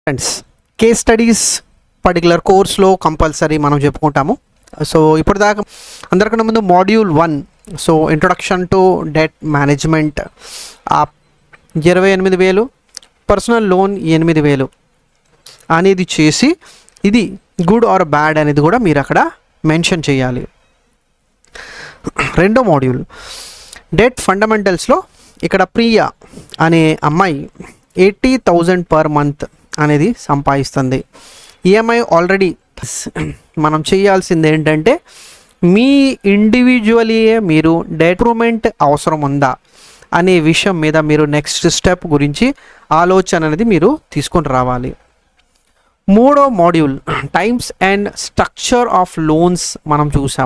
Friends, case studies particular కోర్స్లో compulsory మనం చెప్పుకుంటాము. సో ఇప్పటిదాకా అందరికన్నా ముందు module 1, so introduction to debt management 28,000, personal loan 8,000 అనేది చేసి ఇది గుడ్ ఆర్ బ్యాడ్ అనేది కూడా మీరు అక్కడ మెన్షన్ చేయాలి. రెండో మాడ్యూల్ డెట్ ఫండమెంటల్స్లో ఇక్కడ ప్రియా అనే అమ్మాయి 80,000 పర్ మంత్ అనేది సంపాదిస్తుంది. ఈఎంఐ ఆల్రెడీ మనం చేయాల్సింది ఏంటంటే మీ ఇండివిజువలీయే మీరు డెట్ ఇంప్రూవ్మెంట్ అవసరం ఉందా అనే విషయం మీద మీరు నెక్స్ట్ స్టెప్ గురించి ఆలోచన అనేది మీరు తీసుకొని రావాలి. మూడో module times and structure of loans మనం చూసాము.